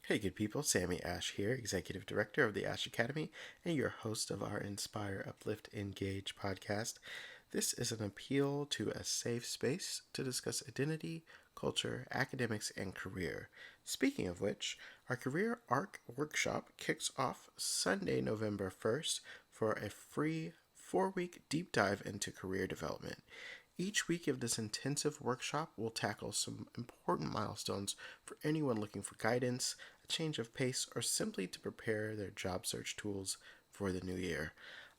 Hey, good people. Sammy Ash here, Executive Director of the Ash Academy and your host of our Inspire, Uplift, Engage podcast. This is an appeal to a safe space to discuss identity, culture, academics, and career. Speaking of which, our Career Arc workshop kicks off Sunday, November 1st for a free 4-week deep dive into career development. Each week of this intensive workshop will tackle some important milestones for anyone looking for guidance, a change of pace, or simply to prepare their job search tools for the new year.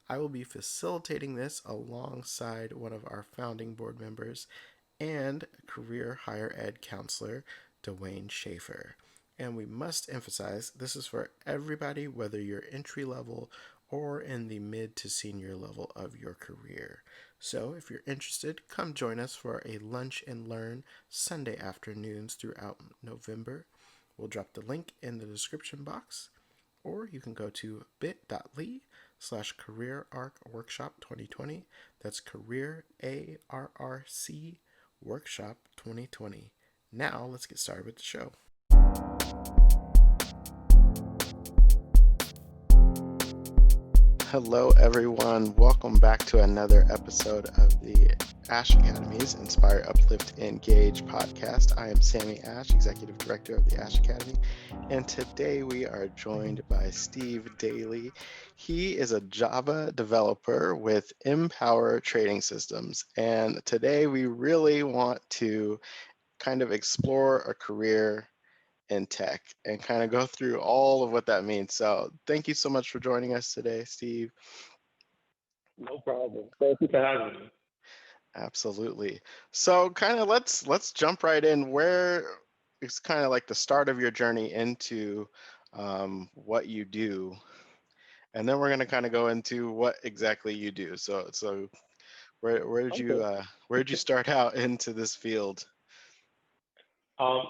I will be facilitating this alongside one of our founding board members and career higher ed counselor, Dwayne Schaefer. And we must emphasize this is for everybody, whether you're entry level or in the mid to senior level of your career. So if you're interested, come join us for a lunch and learn Sunday afternoons throughout November. We'll drop the link in the description box, or you can go to bit.ly/career arc workshop 2020. That's career ARRC workshop 2020. Now let's get started with the show. Hello, everyone. Welcome back to another episode of the Ash Academy's Inspire, Uplift, Engage podcast. I am Sammy Ash, Executive Director of the Ash Academy, and today we are joined by Steve Daley. He is a Java developer with Empower Trading Systems, and today we really want to kind of explore a career in tech and kind of go through all of what that means. So thank you so much for joining us today, Steve. No problem. Thank you for having me. Absolutely. So kind of let's jump right in. Where it's kind of like the start of your journey into what you do, and then we're going to kind of go into what exactly you do. So Okay. where did you start out into this field?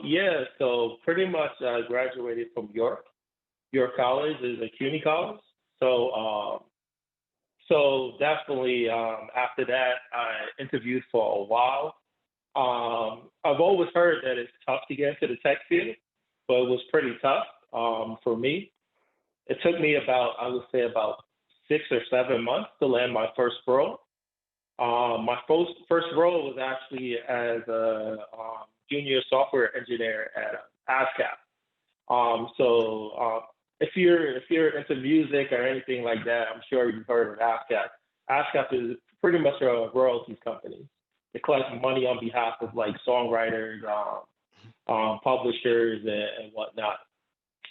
Yeah, so pretty much I graduated from York College is a CUNY college. So, so definitely after that, I interviewed for a while. I've always heard that it's tough to get into the tech field, but it was pretty tough for me. It took me about, I would say, about 6 or 7 months to land my first role. My first role was actually as a junior software engineer at ASCAP. If you're into music or anything like that, I'm sure you've heard of ASCAP. ASCAP is pretty much a royalties company. They collect money on behalf of like songwriters, publishers, and whatnot.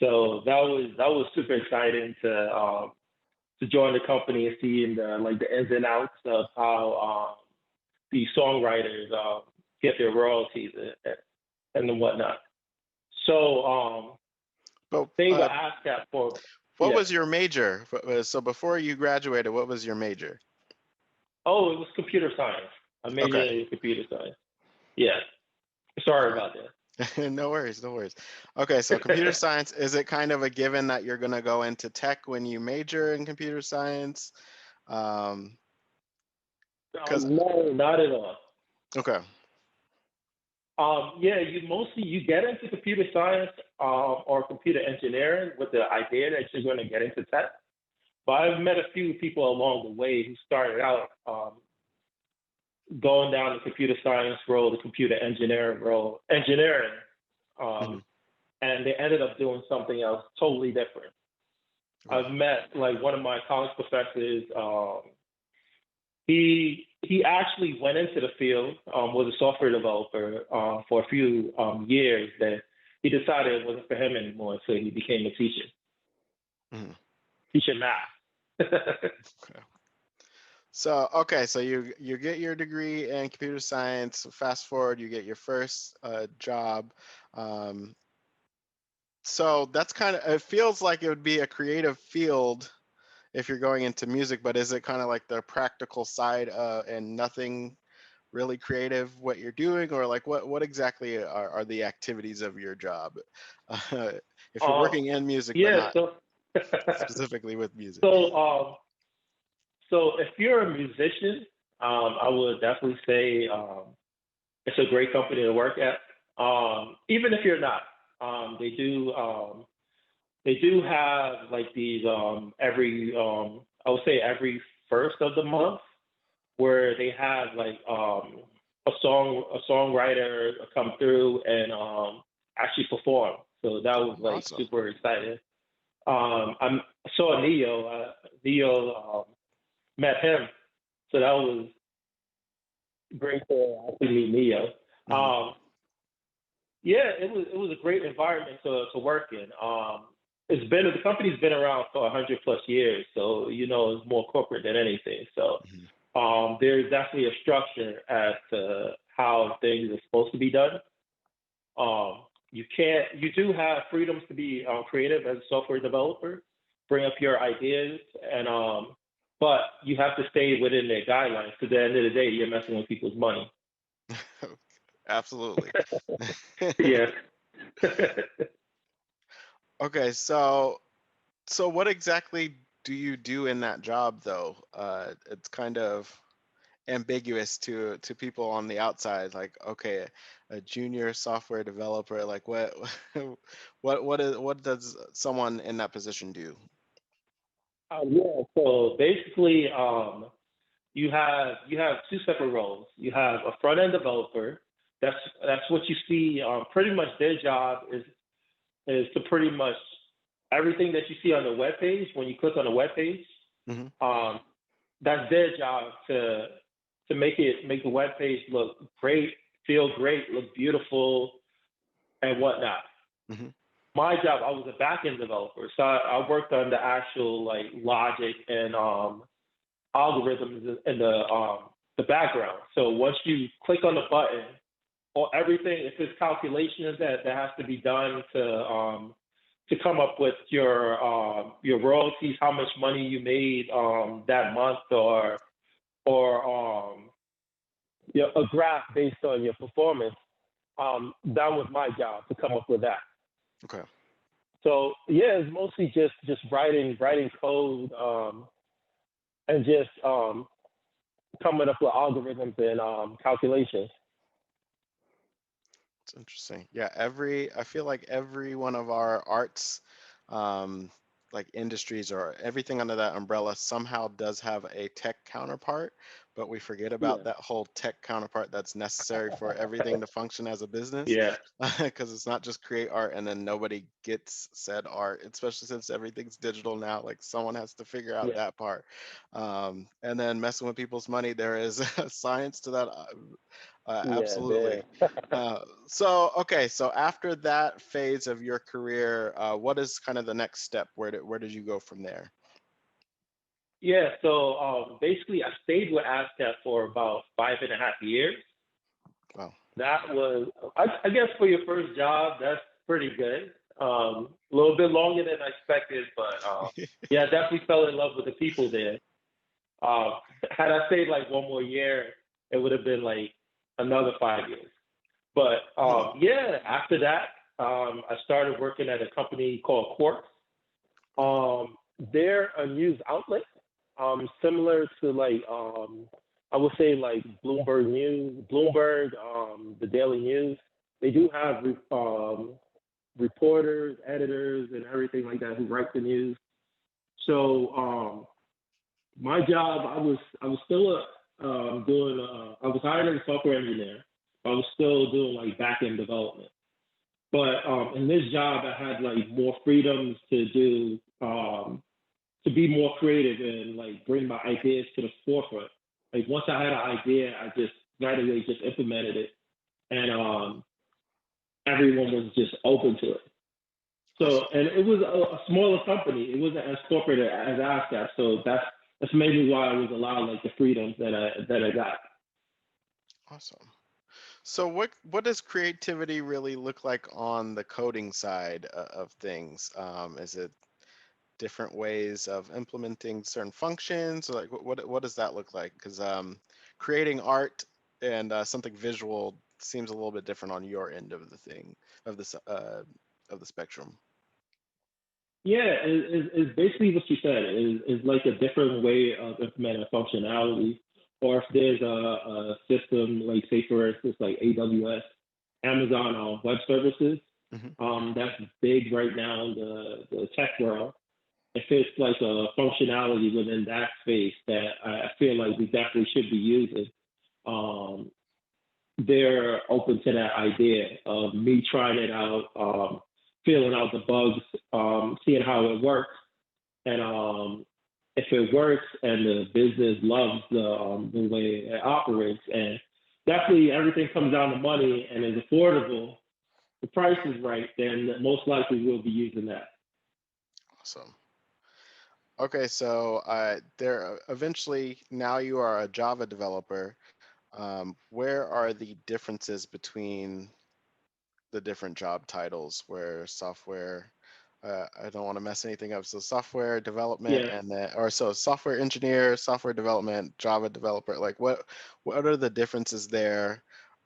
So that was super exciting to join the company and see the ins and outs of how the songwriters get their royalties and whatnot. So But they were asked that for what yeah. was your major? So before you graduated, what was your major? Oh, it was computer science. I majored Okay. in computer science. Yeah. Sorry Okay. about No worries, no worries. Okay, so computer that. science, is it kind of a given that you're going to go into tech when you major in computer science? Um, because No, not at all. okay. Yeah, you get into computer science or computer engineering with the idea that you're going to get into tech. But I've met a few people along the way who started out going down the computer science role, the computer engineering, Mhm. um, and they ended up doing something else totally different. Right. I've met like one of my college professors. He actually went into the field, was a software developer for a few years. That he decided it wasn't for him anymore, so he became a teacher, Mhm. teaching math. Okay. So okay, so you get your degree in computer science. Fast forward, you get your first job. Um, so that's kind of, it feels like it would be a creative field if you're going into music, but is it kind of like the practical side and nothing really creative what you're doing, or like what exactly are the activities of your job? Uh, if you're um, working in music, but yeah, not so specifically with music. so so if you're a musician, I would definitely say it's a great company to work at. Even if you're not, they do. they do have like these every I would say every first of the month where they have like a songwriter come through and actually perform. So that was like Awesome. super exciting. I saw Neo. Neo met him, so that was great to actually meet Neo. Hmm. Um, yeah, it was a great environment to work in. The company's been around for 100 plus years, so it's more corporate than anything. So Hmm. there's definitely a structure as to how things are supposed to be done. You do have freedoms to be creative as a software developer, bring up your ideas, and but you have to stay within their guidelines because at the end of the day, you're messing with people's money. Absolutely. Yeah. Okay, so what exactly do you do in that job though? It's kind of ambiguous to people on the outside. Like, okay, a junior software developer, like what what does someone in that position do? Yeah. So basically, you have two separate roles. You have a front end developer. That's what you see. Pretty much their job is to pretty much everything that you see on the web page. When you click on the web page, Hmm. um, that's their job to make the web page look great, feel great, look beautiful, and whatnot. Hmm. My job, I was a back end developer, so I worked on the actual like logic and algorithms in the background. So once you click on the button, or everything, if there's calculations that has to be done to come up with your royalties, how much money you made that month, or a graph based on your performance. That was my job to come up with that. Okay. So yeah, it's mostly just writing code and just coming up with algorithms and calculations. It's interesting. Yeah, I feel like every one of our arts, um, like industries or everything under that umbrella somehow does have a tech counterpart, but we forget about Yeah. that whole tech counterpart that's necessary for everything to function as a business. Yeah. Because it's not just create art and then nobody gets said art, especially since everything's digital now. Like someone has to figure out Yeah. that part. And then messing with people's money, there is a science to that. Yeah. Absolutely. There. Okay, so after that phase of your career, what is kind of the next step? Where did you go from there? Yeah. So basically, I stayed with ASCAP for about 5.5 years. Wow. That was, I guess, for your first job, that's pretty good. A little bit longer than I expected, but yeah, I definitely fell in love with the people there. Uh, had I stayed like one more year, it would have been like another 5 years. But Oh, yeah, after that, I started working at a company called Quartz. They're a news outlet, similar to like I would say like Bloomberg News, Bloomberg, the Daily News. They do have reporters, editors, and everything like that who write the news. So my job, I was still doing. I was hired as a software engineer. I was still doing like back end development. But in this job, I had like more freedoms to be more creative and like bring my ideas to the forefront. Like once I had an idea, I just right away just implemented it, and everyone was just open to it. So, awesome. and it was a smaller company. It wasn't as corporate as ASCAP. So that's maybe why I was allowed like the freedoms that I got. Awesome. So what does creativity really look like on the coding side of things? Is it different ways of implementing certain functions? Or like what does that look like? Because creating art and something visual seems a little bit different on your end of the thing of the spectrum. Yeah, it's basically what you said. Is like a different way of implementing functionality, or if there's a system like say for instance like AWS, Amazon Web Services. Hmm. That's big right now in the tech world. If it's like a functionality within that space that I feel like we definitely should be using, um, they're open to that idea of me trying it out, feeling out the bugs, seeing how it works, and if it works and the business loves the way it operates, and definitely everything comes down to money and is affordable, the price is right, then most likely we'll be using that. Awesome. Okay, so there eventually now you are a Java developer. Where are the differences between the different job titles where software, I don't want to mess anything up. So software development Yeah. and then, or so software engineer, software development, Java developer, like what are the differences there?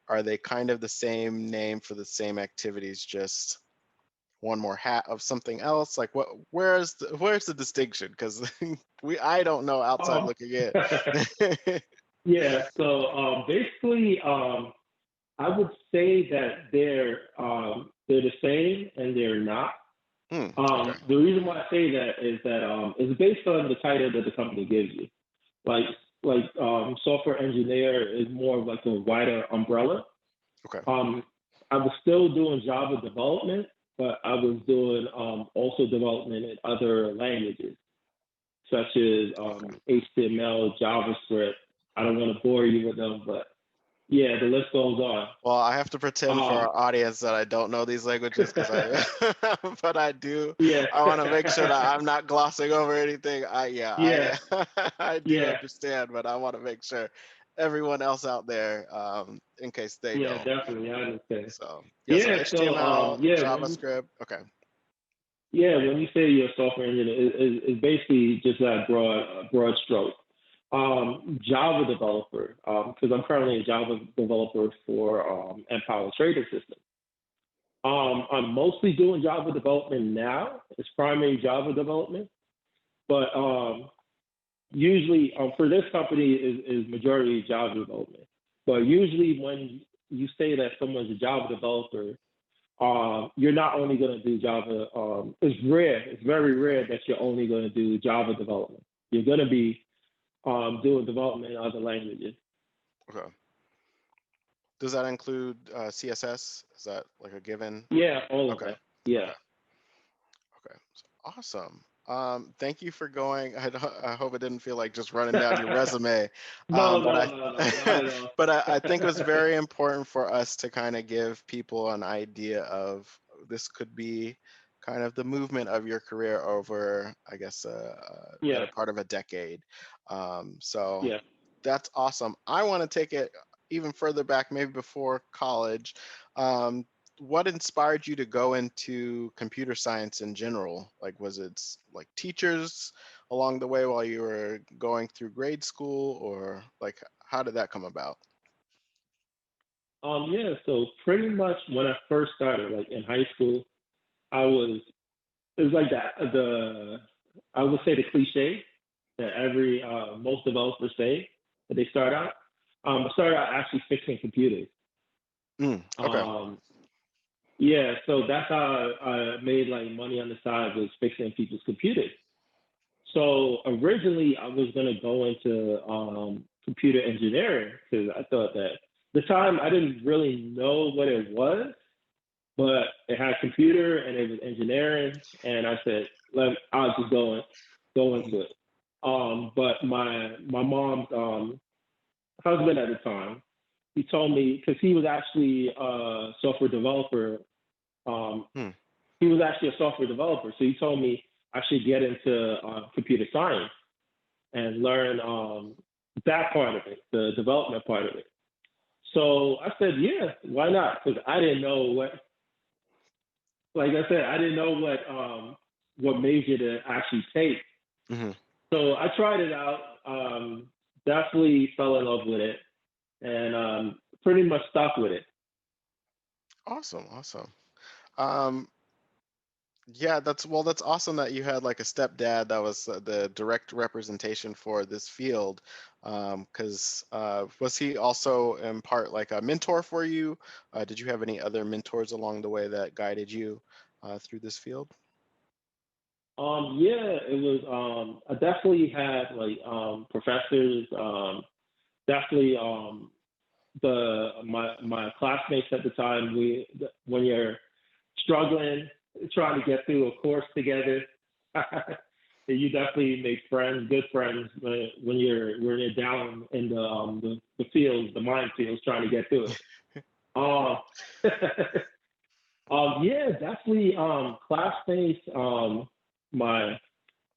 Are they kind of the same name for the same activities, just one more hat of something else? Like where's the distinction? Because I don't know outside Um, looking in. yeah. So basically, I would say that they're the same and they're not. Hmm, okay. The reason why I say that is that it's based on the title that the company gives you. Like software engineer is more of like a wider umbrella. Okay. Um, I was still doing Java development, but I was doing also development in other languages such as Okay. HTML, JavaScript. I don't want to bore you with them, but yeah, the list goes on. Well, I have to pretend for Um, our audience that I don't know these languages because but I do. yeah, I want to make sure that I'm not glossing over anything. yeah, I do yeah, understand, but I want to make sure everyone else out there, in case they yeah, don't. definitely, I understand. So yeah, so Yeah, so HTML, JavaScript. Okay. when you say you're a software engineer, it's basically just that broad stroke. Java developer, because I'm currently a Java developer for Empower Trading System. I'm mostly doing Java development now. It's primary Java development, but usually for this company is majority Java development. But usually when you say that someone's a Java developer, you're not only going to do Java. It's rare. It's very rare that you're only going to do Java development. You're going to be doing development in other languages. Okay. Does that include CSS? Is that like a given? Yeah, all of Okay. that. Yeah. Okay. Okay. Awesome. Thank you for going. I hope it didn't feel like just running down your resume. No, But no, no, no, not at all. I think it was very important for us to kind of give people an idea of this could be kind of the movement of your career over, I guess, a Yeah, better part of a decade. So yeah. that's awesome. I want to take it even further back, maybe before college. Um, what inspired you to go into computer science in general? Like, was it like teachers along the way while you were going through grade school, or like how did that come about? Yeah, so pretty much when I first started, like in high school, I was it was like that I would say the cliche that every most developers say that they start out. I started out actually fixing computers. Okay. Um, yeah, so that's how I made like money on the side was fixing people's computers. So originally I was gonna go into computer engineering because I thought that the time I didn't really know what it was, but it had computer and it was engineering, and I said, I'll just go Mhm. into it. But my mom's husband at the time, he told me because he was actually a software developer. Um, Hmm. he was actually a software developer, so he told me I should get into computer science and learn that part of it, the development part of it. So I said, yeah, why not? Because I didn't know like I said, I didn't know what major to actually take. Hmm. So I tried it out. Definitely fell in love with it, and pretty much stuck with it. Awesome. Awesome. Um, Yeah, that's awesome that you had like a stepdad that was the direct representation for this field. Because was he also in part like a mentor for you? Did you have any other mentors along the way that guided you through this field? Yeah, it was. I definitely had like professors. Definitely my classmates at the time. When you're struggling, trying to get through a course together, you definitely make friends, good friends when you're down in the fields, the minefields, trying to get through it. Um, yeah, definitely classmates. My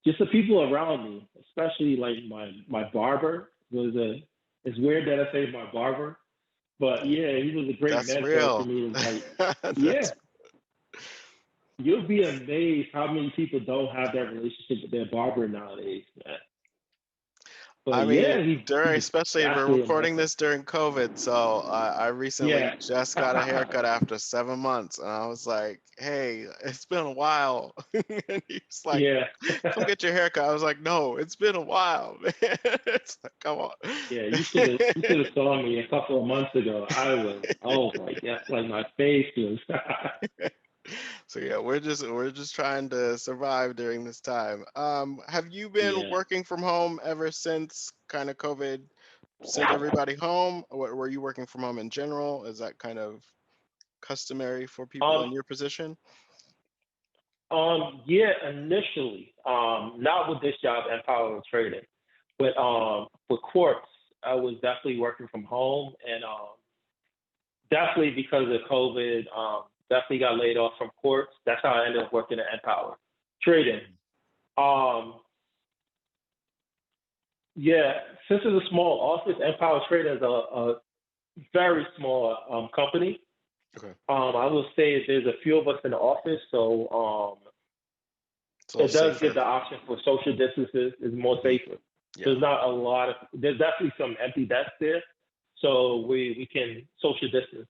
just the people around me, especially like my barber was a. It's weird that I say my barber, but yeah, he was a great That's mentor to real. me. It's like, yeah, That's you'll be amazed how many people don't have that relationship with their barber nowadays, man. I But mean, yeah, he during was especially we're definitely a recording mentor. this during COVID, so I recently Yeah, just got a haircut after 7 months, and I was like, "Hey, it's been a while," and he's like, yeah, "Come get your haircut." I was like, "No, it's been a while, man." It's like, come on. yeah. You should have saw me a couple of months ago. I was, oh my god, like my face was. So yeah, we're just trying to survive during this time. Have you been Yeah. working from home ever since kind of COVID sent everybody home? Or were you working from home in general? Is that kind of customary for people Um, in your position? yeah, initially, not with this job, Empower Trading, but with Quartz, I was definitely working from home, and definitely because of COVID, definitely got laid off from Quartz. That's how I ended up working at Empower Trading. Um, yeah, since it's a small office, Empower Trading is a very small company. Okay. I will say there's a few of us in the office, so It's a little it does give safer. the option for social distances. Is more Hmm. safer. Yeah. There's not a lot of. There's definitely some empty desks there, so we can social distance.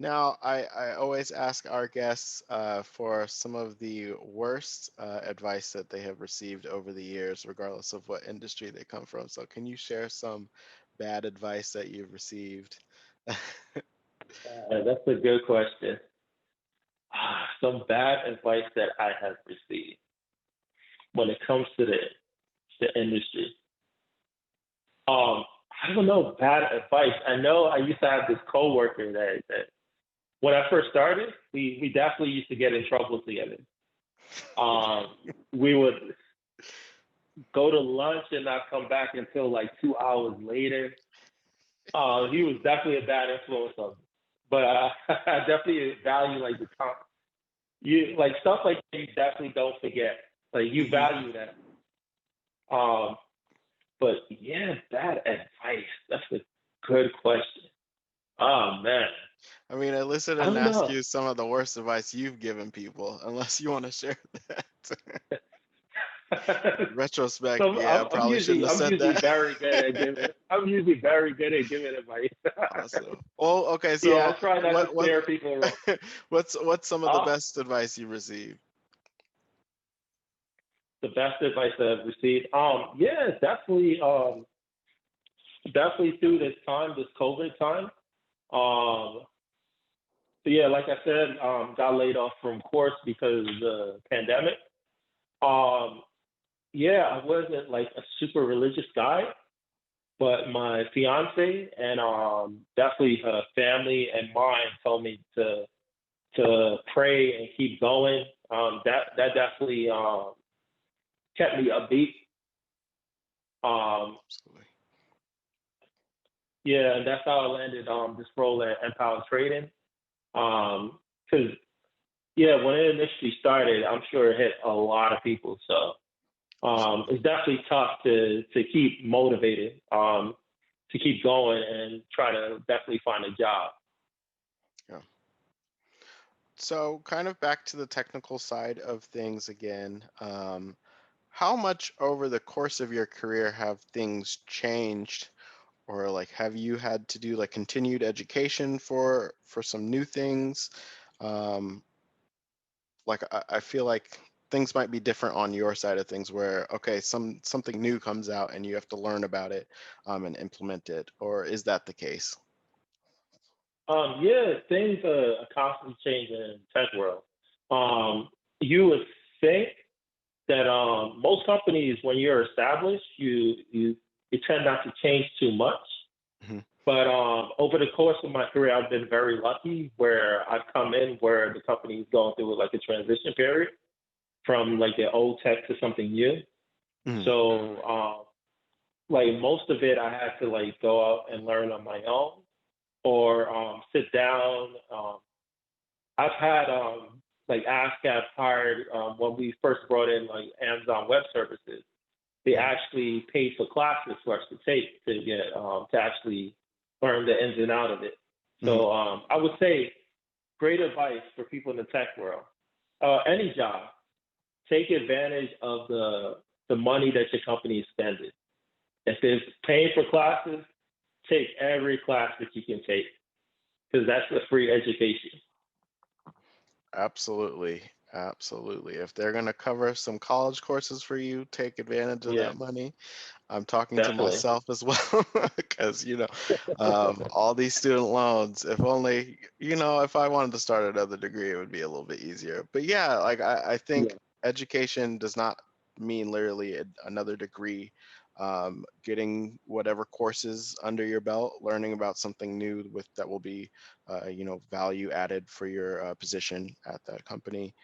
Now, I always ask our guests for some of the worst advice that they have received over the years, regardless of what industry they come from. So, can you share some bad advice that you've received? That's a good question. Some bad advice that I have received when it comes to the industry. I don't know bad advice. I know I used to have this coworker that when I first started, we definitely used to get in trouble together. Um, we would go to lunch and not come back until like 2 hours later. He was definitely a bad influence on me, but I definitely value like the time. You like stuff like that you definitely don't forget. Like you Hmm. value that. Um, but yeah, bad advice. That's a good question. Oh man, I mean, I listed I and don't asked know. you some of the worst advice you've given people, unless you want to share that. In retrospect, So yeah, I probably shouldn't have I'm said usually that. very good at giving. I'm usually very good at giving advice. Awesome. Well, okay, Yeah, so I try not to what steer people wrong. what's some of the Uh, best advice you received? the best advice I've received. Yeah, definitely through this time, this COVID time. Um, so yeah, like I said, got laid off from course because of the pandemic. Um, yeah, I wasn't like a super religious guy, but my fiance and definitely her family and mine told me to pray and keep going. That definitely kept me upbeat. Um, Absolutely. yeah, and that's how I landed this role at Empower Trading. Because yeah, when it initially started, I'm sure it hit a lot of people. So Absolutely. it's definitely tough to keep motivated, to keep going and try to definitely find a job. Yeah. So, kind of back to the technical side of things again. How much over the course of your career have things changed, or like have you had to do like continued education for some new things? Um, like I feel like things might be different on your side of things where okay, something new comes out and you have to learn about it and implement it, or is that the case? Yeah, things are constantly changing in the tech world. You would think that most companies, when you're established, you tend not to change too much. Mhm. But over the course of my career, I've been very lucky where I've come in where the company is going through like a transition period from like the old tech to something new. Mhm. So like most of it, I had to like go out and learn on my own or sit down. I've had like ASCAP hired when we first brought in like Amazon Web Services. They Mhm. actually paid for classes for us to take to get to actually learn the ins and out of it. Mhm. So I would say great advice for people in the tech world. Any job, take advantage of the money that your company is spending. If it's paying for classes, take every class that you can take because that's a free education. Absolutely. Absolutely. If they're going to cover some college courses for you, take advantage of Yeah, that money. I'm talking to definitely. myself as well because, all these student loans, if only, if I wanted to start another degree, it would be a little bit easier. But yeah, like I think Yeah, education does not mean literally another degree. Getting whatever courses under your belt, learning about something new with that will be, value added for your position at that company,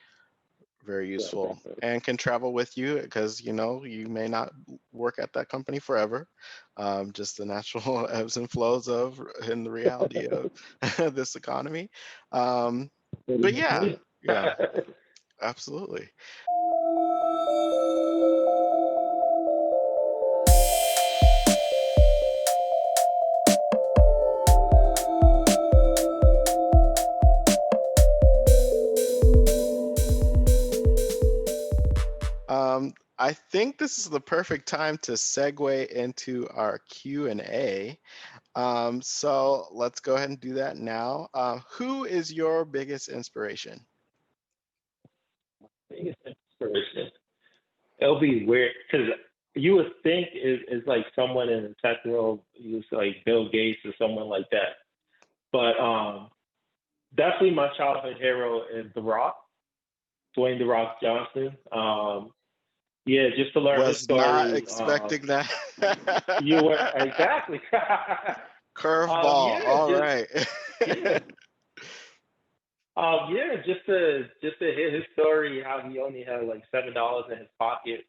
very yeah, useful definitely. and can travel with you because you may not work at that company forever, just the natural ebbs and flows of in the reality of this economy. um, Pretty but much yeah, me. yeah, absolutely. I think this is the perfect time to segue into our Q&A. So let's go ahead and do that now. Who is your biggest inspiration? Biggest inspiration. It'll be weird because you would think is like someone in the tech world, use like Bill Gates or someone like that. But definitely my childhood hero is The Rock, Dwayne The Rock Johnson. Yeah, just to learn his Was not story. expecting that. You were exactly. Curveball. Yeah, All just right. yeah. Yeah, just to hear his story, how he only had like $7 in his pocket.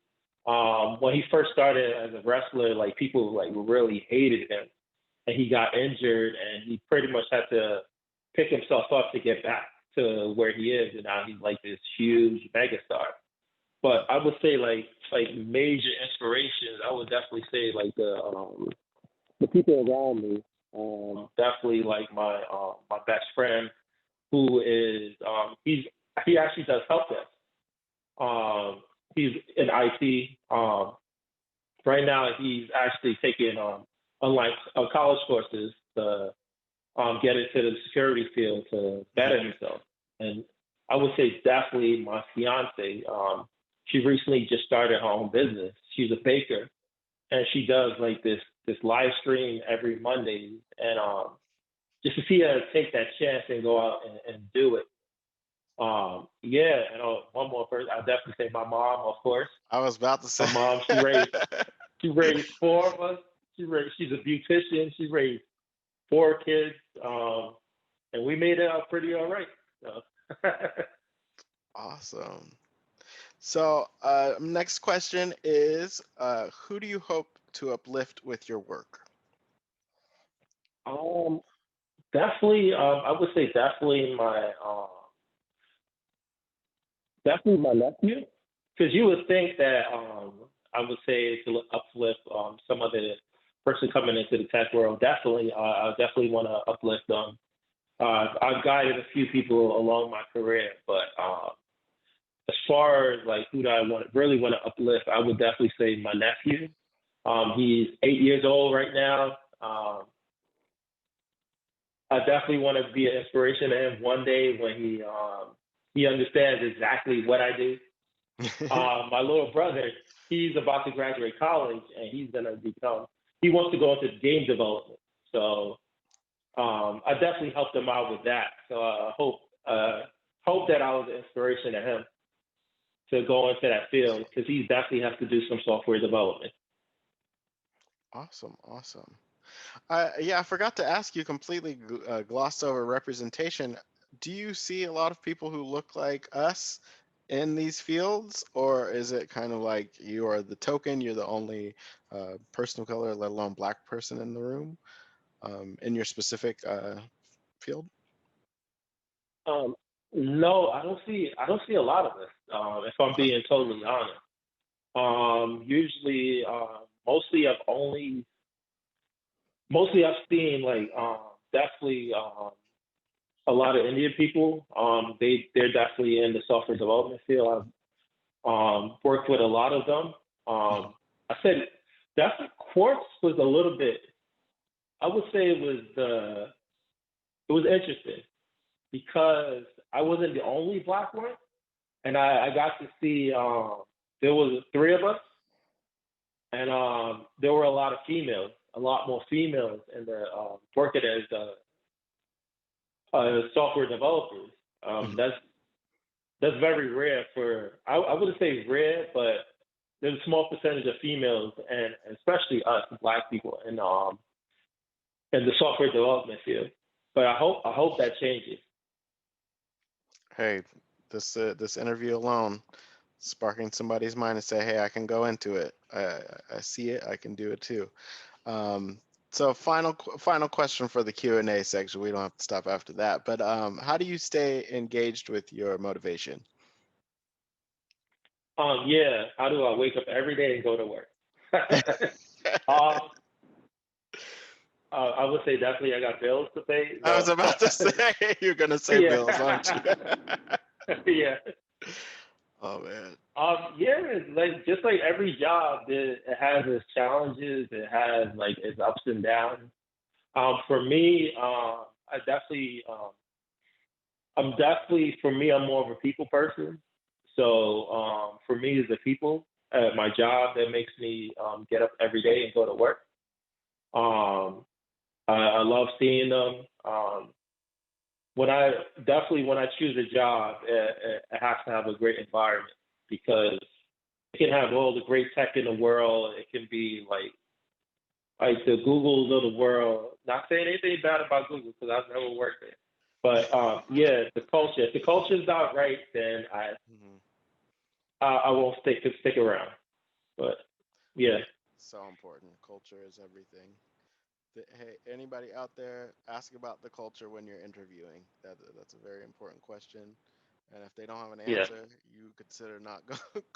When he first started as a wrestler, like people like really hated him, and he got injured, and he pretty much had to pick himself up to get back to where he is, and now he's like this huge megastar. But I would say like major inspirations, I would definitely say like the people around me. Definitely like my best friend who is he actually does help desk. He's in IT. Right now he's actually taking online college courses to get into the security field to Mhm. better himself. And I would say definitely my fiance. She recently just started her own business. She's a baker, and she does like this live stream every Monday, and just to see her take that chance and go out and do it. Yeah, and one more person, I'll definitely say my mom, of course. I was about to My say. mom, she raised four of us. She's a beautician. She raised four kids, and we made it out pretty all right. So. Awesome. So, next question is, who do you hope to uplift with your work? um, Definitely, I would say definitely my nephew, because you would think that I would say to uplift some of the person coming into the tech world. Definitely, I definitely want to uplift them. I've guided a few people along my career, but as far as like who do I really want to uplift, I would definitely say my nephew. He's 8 years old right now. I definitely want to be an inspiration to him one day when he understands exactly what I do. My little brother, he's about to graduate college, and he's gonna become. He wants to go into game development. So I definitely helped him out with that. So I hope that I was an inspiration to him to go into that field because he definitely has to do some software development. Awesome, awesome. Yeah, I forgot to ask you, completely glossed over representation. Do you see a lot of people who look like us in these fields, or is it kind of like you are the token, you're the only person of color, let alone black person in the room, in your specific field? Um, no, I don't see a lot of this. If I'm Okay. being totally honest. Usually, mostly I've seen like definitely a lot of Indian people. They're definitely in the software development field. I've worked with a lot of them. Mhm. I said that's Quartz was a little bit. I would say it was interesting because I wasn't the only black one, and I got to see there was three of us, and there were a lot of females, a lot more females in the working as software developers. Mhm. That's very rare for I wouldn't say rare, but there's a small percentage of females and especially us black people in the software development field. But I hope that changes. Hey, this interview alone, sparking somebody's mind to say, hey, I can go into it. I see it. I can do it too. Um, so final question for the Q&A section. We don't have to stop after that. But how do you stay engaged with your motivation? Yeah, how do I wake up every day and go to work? um, I would say definitely I got bills to pay. I was No, about to say, you're gonna say bills, aren't you? yeah, yeah. Oh man. Yeah, like just like every job, it has its challenges. It has like its ups and downs. For me, for me, I'm more of a people person. So for me, as a people, my job that makes me get up every day and go to work. Um, I love seeing them. When I when I choose a job, it has to have a great environment because it can have all the great tech in the world. It can be like the Googles of the world. Not saying anything bad about Google because I've never worked there. But yeah, the culture. If the culture's not right, then Mhm. I won't stick around. But yeah, So important. Culture is everything. Hey, anybody out there, ask about the culture when you're interviewing. That's a very important question. And if they don't have an yeah, answer, you consider not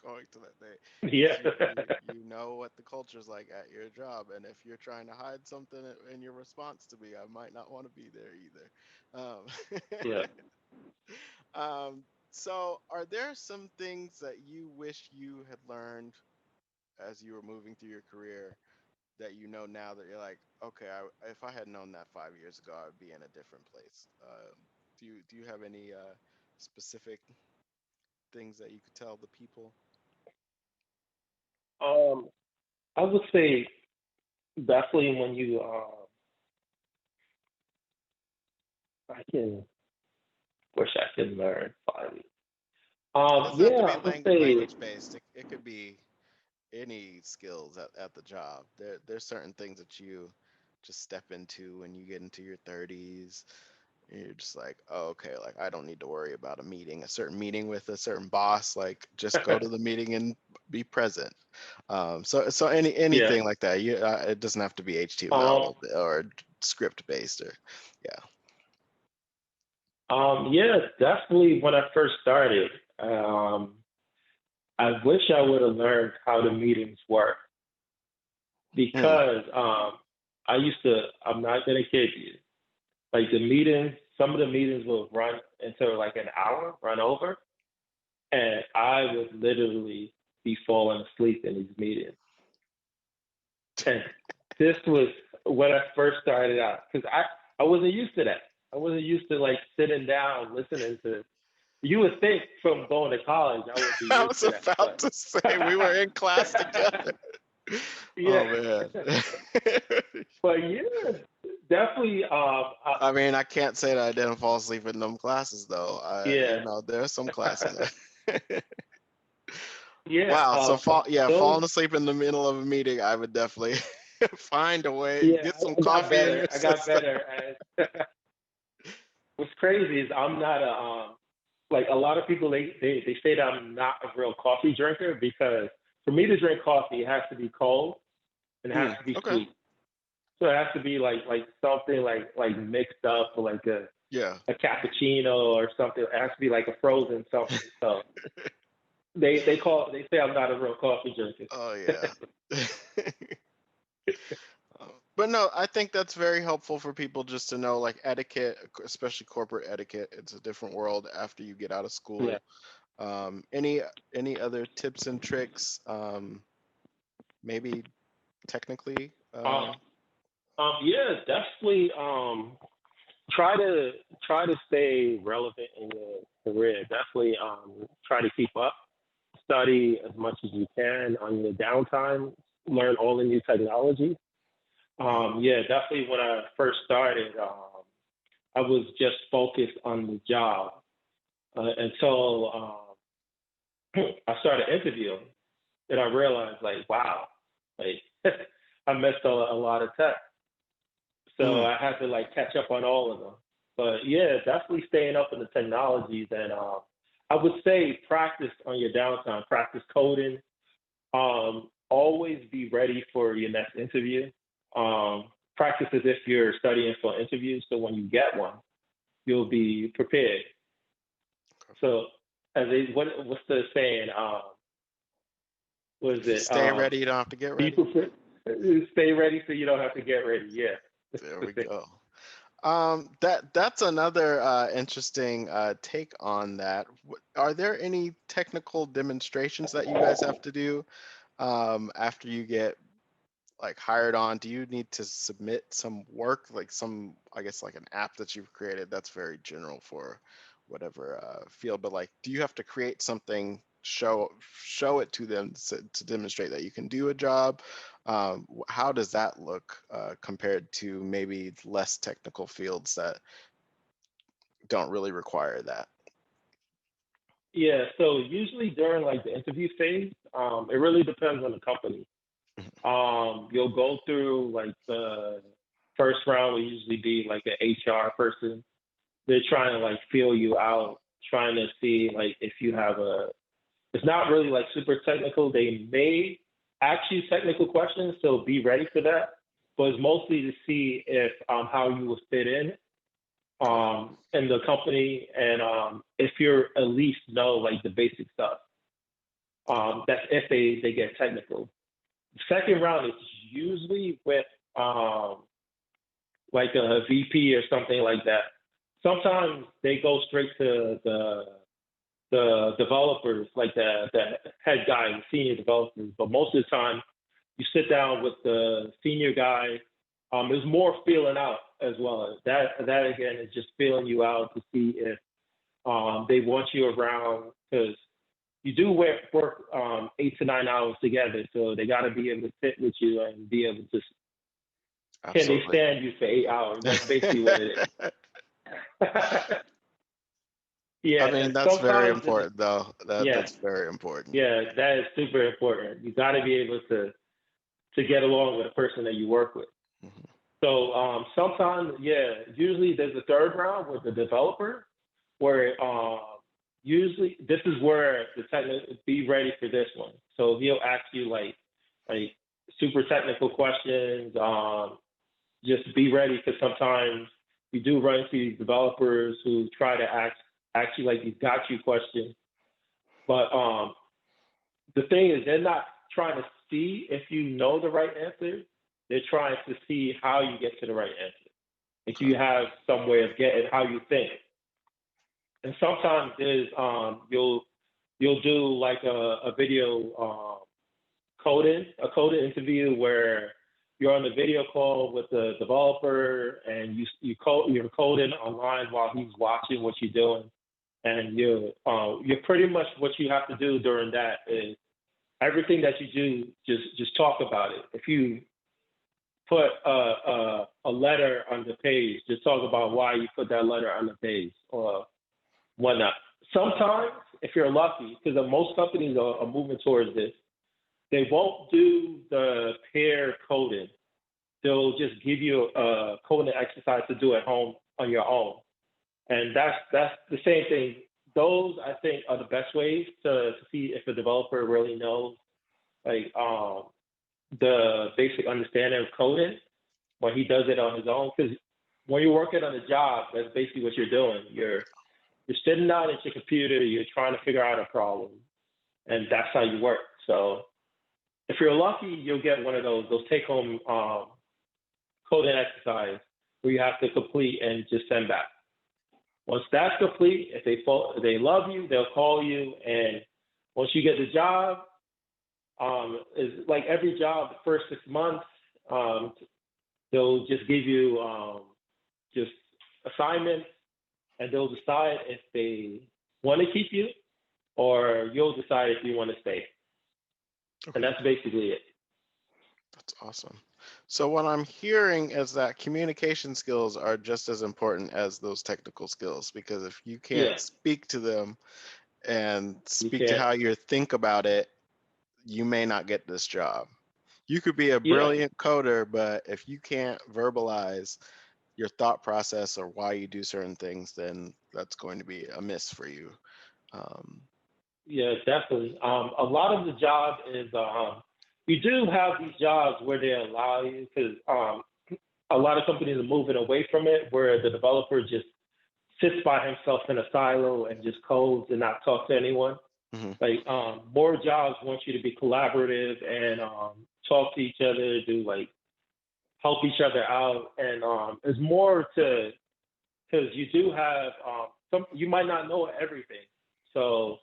going to that day yeah, because you know what the culture's like at your job. And if you're trying to hide something in your response to me, I might not want to be there either. yeah. Um, so, are there some things that you wish you had learned as you were moving through your career that you know now that you're like, okay, if I had known that 5 years ago, I would be in a different place. Do you have any specific things that you could tell the people? Um, I would say definitely when you I can wish I could learn finally. It doesn't have to Yeah, be I would say language based. It could be any skills at the job. There's certain things that you just step into when you get into your 30s. You're just like, oh, okay, like I don't need to worry about a certain meeting with a certain boss. Like just go to the meeting and be present. So yeah. anything like that. It doesn't have to be Um, HTML or script based or yeah. yeah, definitely when I first started, um, I wish I would have learned how the meetings work Hmm. because I'm not gonna kid you. Like some of the meetings will run into like an hour, run over, and I would literally be falling asleep in these meetings. And this was when I first started out because I wasn't used to that. I wasn't used to like sitting down listening to. You would think from going to college I would be I used was to that, about but to say we were in class together. yeah. Oh man. But yeah, definitely. I mean, I can't say that I didn't fall asleep in them classes though. Yeah, There are some classes. yeah. Wow. So Those. falling asleep in the middle of a meeting, I would definitely find a way, Yeah, get some I got coffee in better. your I got system. better. And what's crazy is I'm not a like a lot of people. They say that I'm not a real coffee drinker because for me to drink coffee, it has to be cold and it has to be Okay. sweet. So it has to be like something like mixed up or like Yeah. a cappuccino or something. It has to be like a frozen something. So they say I'm not a real coffee drinker. Oh yeah. But no, I think that's very helpful for people just to know like etiquette, especially corporate etiquette. It's a different world after you get out of Yeah. school. Any other tips and tricks? Maybe technically. Um, yeah, definitely. Try to stay relevant in your career. Definitely try to keep up. Study as much as you can on your downtime. Learn all the new technology. Yeah, definitely. When I first started, I was just focused on the job until I started interviewing, and I realized, like, wow, like I missed a lot of tech. So Mm, I had to like catch up on all of them. But yeah, definitely staying up in the technologies, and I would say practice on your downtime, practice coding. Always be ready for your next interview. Practice as if you're studying for an interview, so when you get one, you'll be prepared. So, what's the saying? What is if you it? stay ready, you don't have to get Be ready. prepared. Stay ready so you don't have to get ready. Yeah. There we go. That's another interesting take on that. Are there any technical demonstrations that you guys have to do after you get like hired on? Do you need to submit some work, like some, I guess, like an app that you've created? That's very general for whatever field, but like, do you have to create something, show it to them to demonstrate that you can do a job? How does that look compared to maybe less technical fields that don't really require that? Yeah, so usually during like the interview phase, it really depends on the company. You'll go through like the first round will usually be like an HR person. They're trying to like feel you out, trying to see like if you have a. It's not really like super technical. They may ask you technical questions, so be ready for that. But it's mostly to see if how you will fit Okay. in the company and if you're at least know like the basic stuff. That's if they get technical. Second round is usually with like a VP or something like that. Sometimes they go straight to the developers, like the head guy, the senior developers. But most of the time, you sit down with the senior guy. There's more feeling out as well. That again is just feeling you out to see if they want you around because you do work 8 to 9 hours together, so they got to be able to fit with you and be able to. Can they Absolutely. stand you for 8 hours? That's basically what it is. I Yeah, mean, and that's very sometimes important though. yeah, That's very important. yeah, that is super important. You got to be able to get along with the person that you work with. Mhm. So sometimes, yeah, usually there's a third round with the developer where usually this is where the technical be ready for this one. So he'll ask you like super technical questions. Just be ready because sometimes you do run into these developers who try to ask you like these got you questions. But the thing is, they're not trying to see if you know the right answer. They're trying to see how you get to the right answer. If Okay. you have some way of getting how you think. And sometimes there's you'll do like a video coding interview where you're on the video call with the developer and you're coding online while he's watching what you're doing, and you're pretty much what you have to do during that is everything that you do, just talk about it. If you put a letter on the page, just talk about why you put that letter on the page or whatnot. Sometimes, if you're lucky, because most companies are moving towards this, they won't do the pair coding. They'll just give you a coding exercise to do at home on your own. And that's the same thing. Those, I think, are the best ways to see if a developer really knows like the basic understanding of coding when he does it on his own. Because when you're working on a job, that's basically what you're doing. You're sitting down at your computer, you're trying to figure out a problem, and that's how you work. So if you're lucky, you'll get one of those take-home coding exercise where you have to complete and just send back. Once that's complete, if they love you, they'll call you, and once you get the job, is like every job, the first 6 months, they'll just give you just assignments, and they'll decide if they want to keep you, or you'll decide if you want to stay. Okay. And that's basically it. That's awesome. So what I'm hearing is that communication skills are just as important as those technical skills, because if you can't speak to them and speak to how you think about it, you may not get this job. You could be a brilliant coder, but if you can't verbalize your thought process or why you do certain things, then that's going to be a miss for you. Yeah, definitely. A lot of the job is you do have these jobs where they allow you, because a lot of companies are moving away from it, where the developer just sits by himself in a silo and just codes and not talk to anyone. Mm-hmm. Like more jobs want you to be collaborative and talk to each other, help each other out, and it's more to, because you do have you might not know everything, so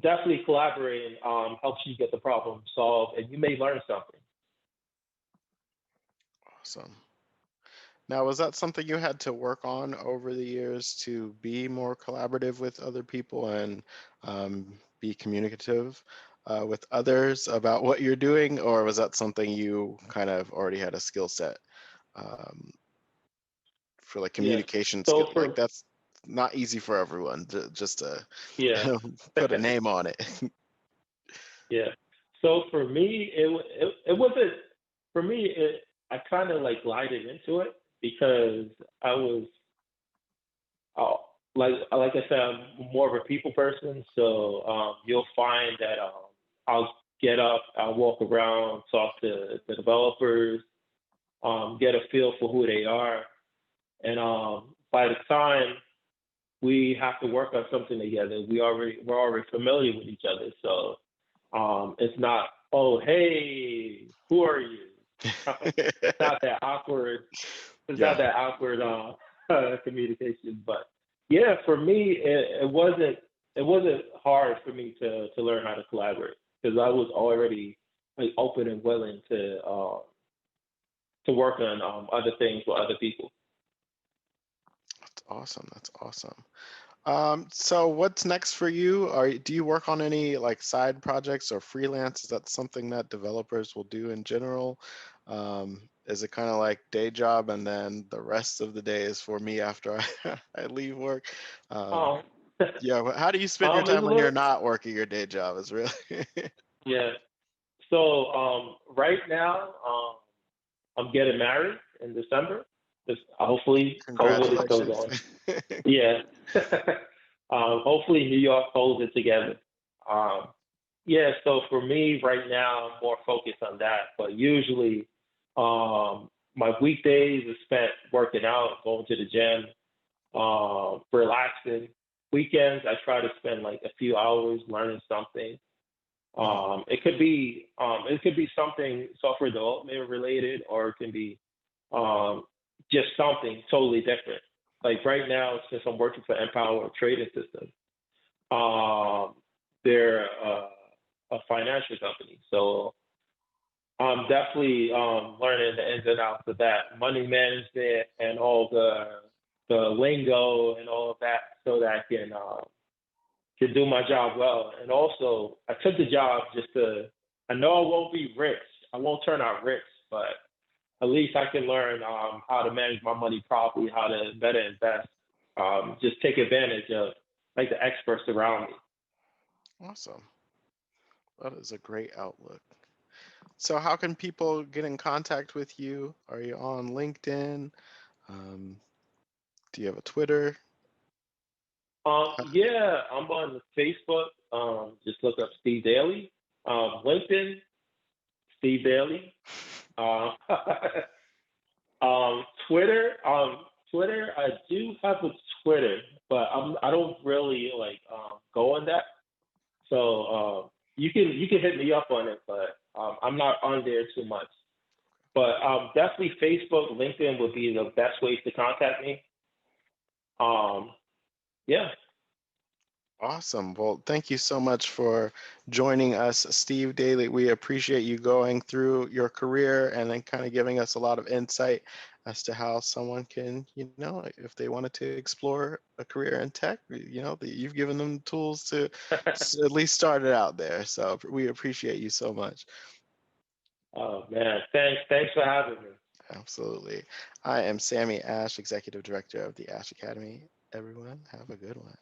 definitely collaborating helps you get the problem solved, and you may learn something. Awesome. Now, was that something you had to work on over the years to be more collaborative with other people and be communicative with others about what you're doing, or was that something you kind of already had a skill set for, like communication skills? Like that's not easy for everyone just to put a name on it. Yeah. So for me, it wasn't, for me, I kind of like glided into it because I was, like I said, I'm more of a people person. So you'll find that I'll get up, I'll walk around, talk to the developers, get a feel for who they are. And by the time we have to work on something together, we're already familiar with each other. So it's not, oh, hey, who are you? It's not that awkward. It's not that awkward communication. But yeah, for me, it wasn't hard for me to learn how to collaborate, because I was already like open and willing to work on other things with other people. That's awesome. That's awesome. So what's next for you? Do you work on any like side projects or freelance? Is that something that developers will do in general? Is it kind of like day job and then the rest of the day is for me after I leave work? Yeah, how do you spend your time when you're not working your day job? Is really Yeah. So right now, I'm getting married in December. Hopefully, COVID is still going. Yeah. Hopefully, New York holds it together. Yeah. So for me, right now, I'm more focused on that. But usually, my weekdays are spent working out, going to the gym, relaxing. Weekends, I try to spend like a few hours learning something. It could be something software development related, or it can be just something totally different. Like right now, since I'm working for Empower Trading Systems, they're a financial company. So I'm definitely learning the ins and outs of that money management and all the lingo and all of that, so that I can do my job well. And also, I took the job just to. I know I won't be rich. I won't turn out rich, but at least I can learn how to manage my money properly, how to better invest, just take advantage of like the experts around me. Awesome. That is a great outlook. So how can people get in contact with you? Are you on LinkedIn? Um, do you have a Twitter? Yeah, I'm on Facebook. Just look up Steve Daley. LinkedIn, Steve Daley. Uh, Twitter. Twitter. I do have a Twitter, but I don't really like go on that. So you can hit me up on it, but I'm not on there too much. But definitely Facebook, LinkedIn would be the best ways to contact me. Um, yeah. Awesome. Well, thank you so much for joining us, Steve Daley. We appreciate you going through your career and then kind of giving us a lot of insight as to how someone can, if they wanted to explore a career in tech, that you've given them tools to at least start it out there. So we appreciate you so much. Oh man, thanks for having me. Absolutely. I am Sammy Ash, Executive Director of the Ash Academy. Everyone, have a good one.